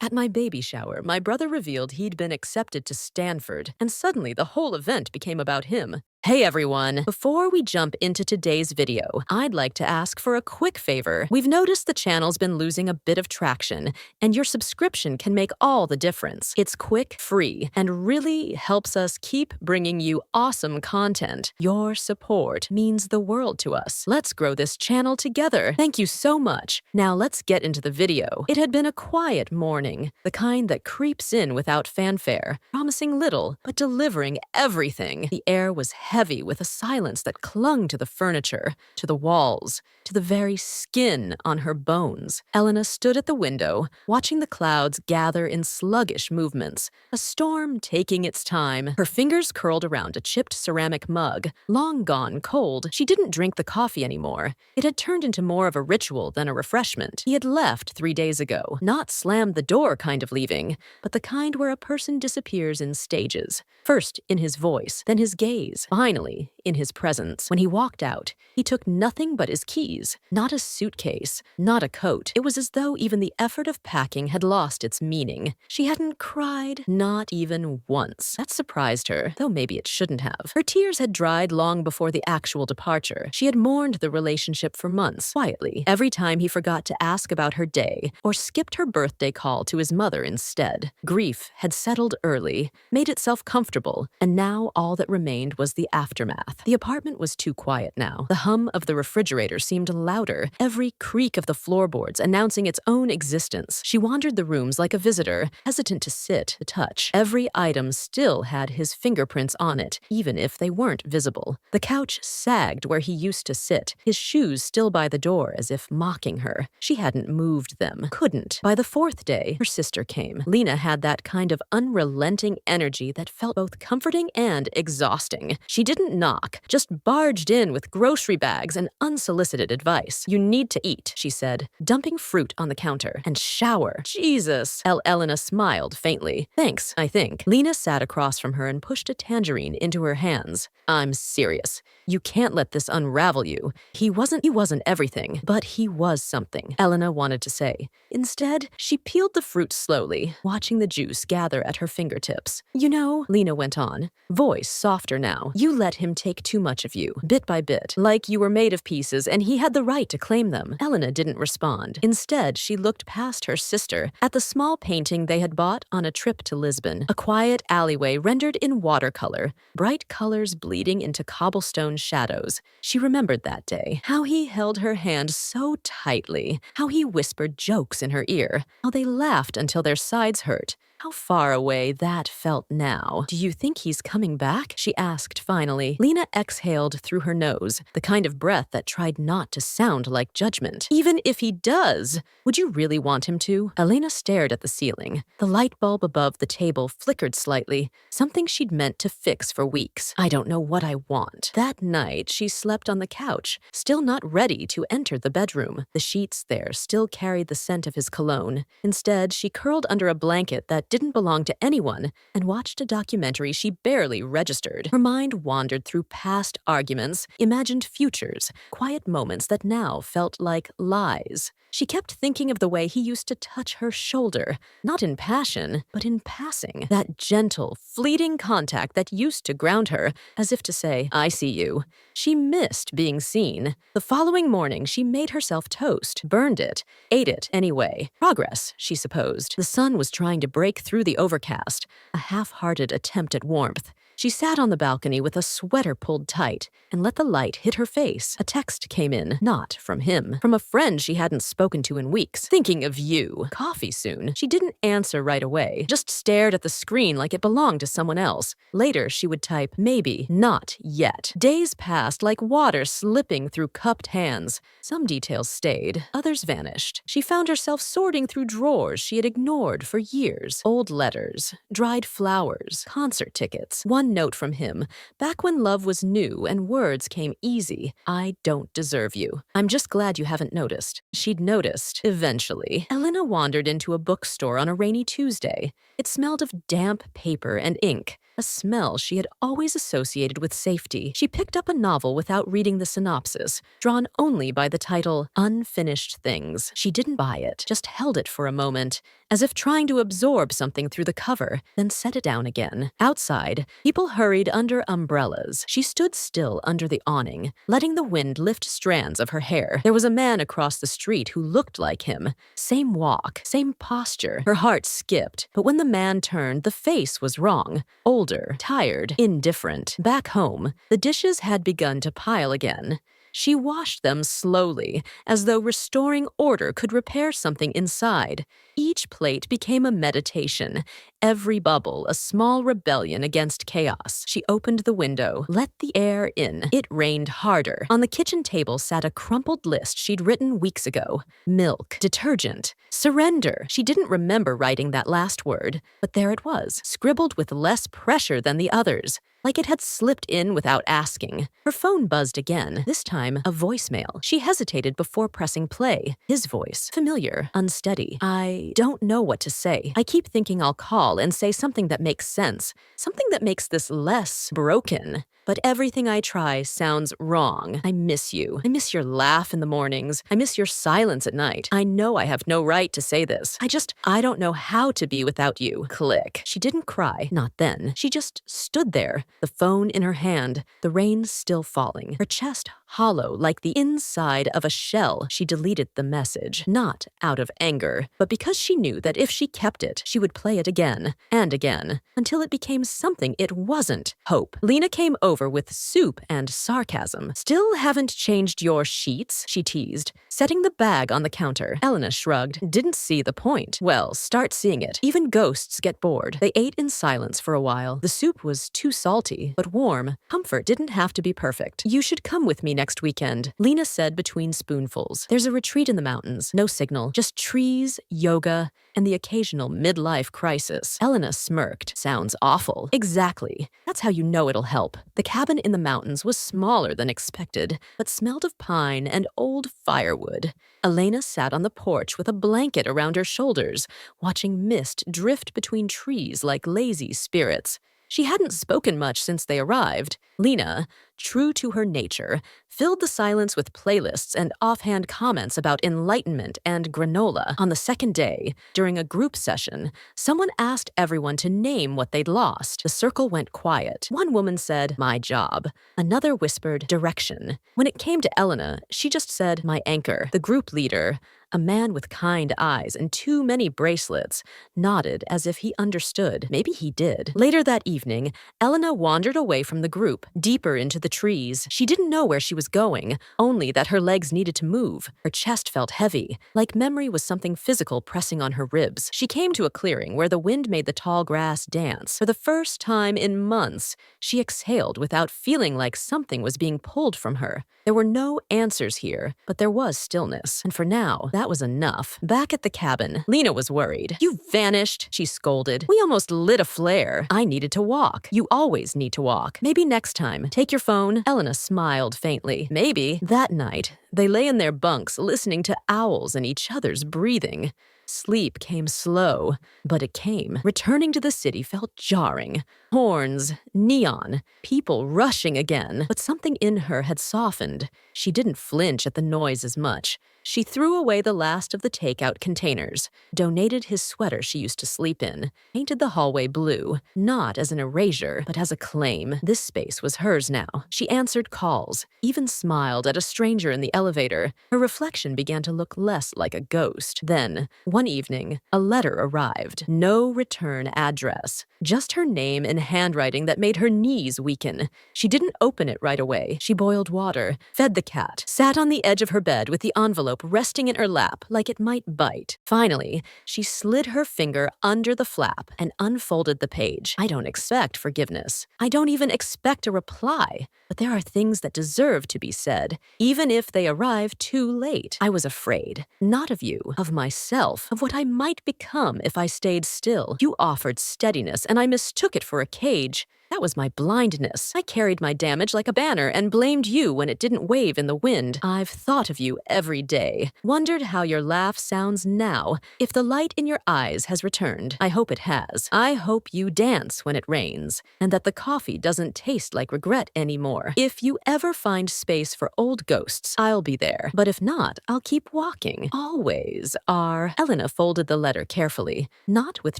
At my baby shower, my brother revealed he'd been accepted to Stanford, and suddenly the whole event became about him. Hey everyone! Before we jump into today's video, I'd like to ask for a quick favor. We've noticed the channel's been losing a bit of traction, and your subscription can make all the difference. It's quick, free, and really helps us keep bringing you awesome content. Your support means the world to us. Let's grow this channel together. Thank you so much. Now let's get into the video. It had been a quiet morning, the kind that creeps in without fanfare, promising little, but delivering everything. The air was heavy with a silence that clung to the furniture, to the walls, to the very skin on her bones. Elena stood at the window, watching the clouds gather in sluggish movements, a storm taking its time. Her fingers curled around a chipped ceramic mug, long gone cold. She didn't drink the coffee anymore. It had turned into more of a ritual than a refreshment. He had left 3 days ago, not slammed the door kind of leaving, but the kind where a person disappears in stages. First in his voice, then his gaze, finally in his presence. When he walked out, he took nothing but his keys, not a suitcase, not a coat. It was as though even the effort of packing had lost its meaning. She hadn't cried, not even once. That surprised her, though maybe it shouldn't have. Her tears had dried long before the actual departure. She had mourned the relationship for months, quietly, every time he forgot to ask about her day or skipped her birthday call to his mother instead. Grief had settled early, made itself comfortable, and now all that remained was the aftermath. The apartment was too quiet now. The hum of the refrigerator seemed louder, every creak of the floorboards announcing its own existence. She wandered the rooms like a visitor, hesitant to sit, to touch. Every item still had his fingerprints on it, even if they weren't visible. The couch sagged where he used to sit, his shoes still by the door as if mocking her. She hadn't moved them, couldn't. By the 4th day, her sister came. Lena had that kind of unrelenting energy that felt both comforting and exhausting. She didn't knock, just barged in with grocery bags and unsolicited advice. "You need to eat," she said, dumping fruit on the counter. "And shower." Jesus! Elena smiled faintly. "Thanks, I think." Lena sat across from her and pushed a tangerine into her hands. "I'm serious. You can't let this unravel you. He wasn't everything, but he was something," Elena wanted to say. Instead, she peeled the fruit slowly, watching the juice gather at her fingertips. "You know," Lena went on, voice softer now, "you let him take too much of you, bit by bit, like you were made of pieces and he had the right to claim them." Elena didn't respond. Instead, she looked past her sister at the small painting they had bought on a trip to Lisbon, a quiet alleyway rendered in watercolor, bright colors bleeding into cobblestone shadows. She remembered that day, how he held her hand so tightly, how he whispered jokes in her ear, how they laughed until their sides hurt. How far away that felt now. "Do you think he's coming back?" she asked finally. Lena exhaled through her nose, the kind of breath that tried not to sound like judgment. "Even if he does, would you really want him to?" Elena stared at the ceiling. The light bulb above the table flickered slightly, something she'd meant to fix for weeks. "I don't know what I want." That night, she slept on the couch, still not ready to enter the bedroom. The sheets there still carried the scent of his cologne. Instead, she curled under a blanket that didn't belong to anyone and watched a documentary she barely registered. Her mind wandered through past arguments, imagined futures, quiet moments that now felt like lies. She kept thinking of the way he used to touch her shoulder, not in passion, but in passing. That gentle, fleeting contact that used to ground her, as if to say, "I see you." She missed being seen. The following morning, she made herself toast, burned it, ate it anyway. Progress, she supposed. The sun was trying to break through the overcast, a half-hearted attempt at warmth. She sat on the balcony with a sweater pulled tight and let the light hit her face. A text came in, not from him, from a friend she hadn't spoken to in weeks. "Thinking of you. Coffee soon." She didn't answer right away, just stared at the screen like it belonged to someone else. Later, she would type, "Maybe, not yet." Days passed like water slipping through cupped hands. Some details stayed, others vanished. She found herself sorting through drawers she had ignored for years. Old letters, dried flowers, concert tickets. One note from him, back when love was new and words came easy. "I don't deserve you. I'm just glad you haven't noticed." She'd noticed, eventually. Elena wandered into a bookstore on a rainy Tuesday. It smelled of damp paper and ink, a smell she had always associated with safety. She picked up a novel without reading the synopsis, drawn only by the title Unfinished Things. She didn't buy it, just held it for a moment, as if trying to absorb something through the cover, then set it down again. Outside, people hurried under umbrellas. She stood still under the awning, letting the wind lift strands of her hair. There was a man across the street who looked like him. Same walk, same posture. Her heart skipped, but when the man turned, the face was wrong. Older, tired, indifferent. Back home, the dishes had begun to pile again. She washed them slowly, as though restoring order could repair something inside. Each plate became a meditation, every bubble a small rebellion against chaos. She opened the window, let the air in. It rained harder. On the kitchen table sat a crumpled list she'd written weeks ago. Milk, detergent, surrender. She didn't remember writing that last word, but there it was, scribbled with less pressure than the others, like it had slipped in without asking. Her phone buzzed again, this time a voicemail. She hesitated before pressing play. His voice, familiar, unsteady. I don't know what to say. I keep thinking I'll call and say something that makes sense, something that makes this less broken. But everything I try sounds wrong. I miss you. I miss your laugh in the mornings. I miss your silence at night. I know I have no right to say this. I don't know how to be without you. Click. She didn't cry. Not then. She just stood there, the phone in her hand, the rain still falling, her chest hollow like the inside of a shell. She deleted the message, not out of anger, but because she knew that if she kept it, she would play it again and again, until it became something it wasn't. Hope. Lena came over with soup and sarcasm. Still haven't changed your sheets, she teased, setting the bag on the counter. Elena shrugged. Didn't see the point. Well, start seeing it. Even ghosts get bored. They ate in silence for a while. The soup was too salty, but warm. Comfort didn't have to be perfect. You should come with me next weekend, Lena said between spoonfuls. There's a retreat in the mountains. No signal. Just trees, yoga, and the occasional midlife crisis. Elena smirked. Sounds awful. Exactly. That's how you know it'll help. The cabin in the mountains was smaller than expected, but smelled of pine and old firewood. Elena sat on the porch with a blanket around her shoulders, watching mist drift between trees like lazy spirits. She hadn't spoken much since they arrived. Lena, true to her nature, filled the silence with playlists and offhand comments about enlightenment and granola. On the second day, during a group session, someone asked everyone to name what they'd lost. The circle went quiet. One woman said, "My job." Another whispered, "Direction." When it came to Elena, she just said, "My anchor." The group leader, a man with kind eyes and too many bracelets, nodded as if he understood. Maybe he did. Later that evening, Elena wandered away from the group, deeper into the trees. She didn't know where she was going, only that her legs needed to move. Her chest felt heavy, like memory was something physical pressing on her ribs. She came to a clearing where the wind made the tall grass dance. For the first time in months, she exhaled without feeling like something was being pulled from her. There were no answers here, but there was stillness. And for now, that was enough. Back at the cabin, Lena was worried. "You vanished," she scolded. "We almost lit a flare. I needed to walk. You always need to walk. Maybe next time. Take your phone." Elena smiled faintly. Maybe. That night, they lay in their bunks listening to owls and each other's breathing. Sleep came slow, but it came. Returning to the city felt jarring. Horns, neon, people rushing again. But something in her had softened. She didn't flinch at the noise as much. She threw away the last of the takeout containers, donated his sweater she used to sleep in, painted the hallway blue, not as an erasure, but as a claim. This space was hers now. She answered calls, even smiled at a stranger in the elevator. Her reflection began to look less like a ghost. Then, one evening, a letter arrived. No return address. Just her name in handwriting that made her knees weaken. She didn't open it right away. She boiled water, fed the cat, sat on the edge of her bed with the envelope resting in her lap like it might bite. Finally, she slid her finger under the flap and unfolded the page. I don't expect forgiveness. I don't even expect a reply. But there are things that deserve to be said, even if they arrive too late. I was afraid. Not of you, of myself, of what I might become if I stayed still. You offered steadiness, and I mistook it for a cage. That was my blindness. I carried my damage like a banner and blamed you when it didn't wave in the wind. I've thought of you every day. Wondered how your laugh sounds now. If the light in your eyes has returned, I hope it has. I hope you dance when it rains, and that the coffee doesn't taste like regret anymore. If you ever find space for old ghosts, I'll be there. But if not, I'll keep walking. Always, R. Elena folded the letter carefully, not with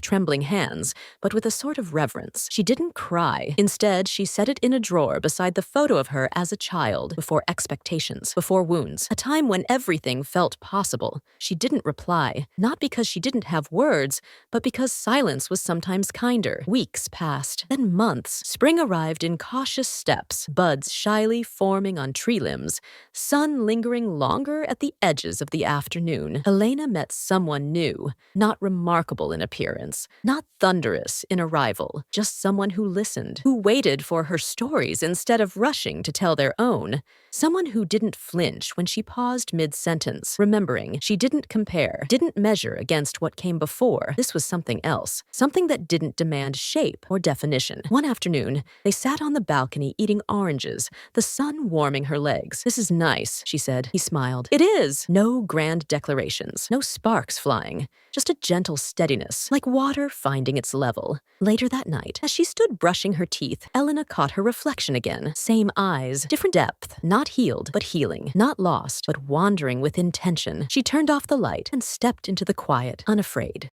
trembling hands, but with a sort of reverence. She didn't cry. Instead, she set it in a drawer beside the photo of her as a child, before expectations, before wounds, a time when everything felt possible. She didn't reply, not because she didn't have words, but because silence was sometimes kinder. Weeks passed, then months. Spring arrived in cautious steps, buds shyly forming on tree limbs, sun lingering longer at the edges of the afternoon. Helena met someone new, not remarkable in appearance, not thunderous in arrival, just someone who listened, who waited for her stories instead of rushing to tell their own. Someone who didn't flinch when she paused mid-sentence, remembering she didn't compare, didn't measure against what came before. This was something else, something that didn't demand shape or definition. One afternoon, they sat on the balcony eating oranges, the sun warming her legs. "This is nice," she said. He smiled. "It is." No grand declarations, no sparks flying, just a gentle steadiness, like water finding its level. Later that night, as she stood brushing her teeth, Elena caught her reflection again. Same eyes, different depth, not healed, but healing, not lost, but wandering with intention. She turned off the light and stepped into the quiet, unafraid.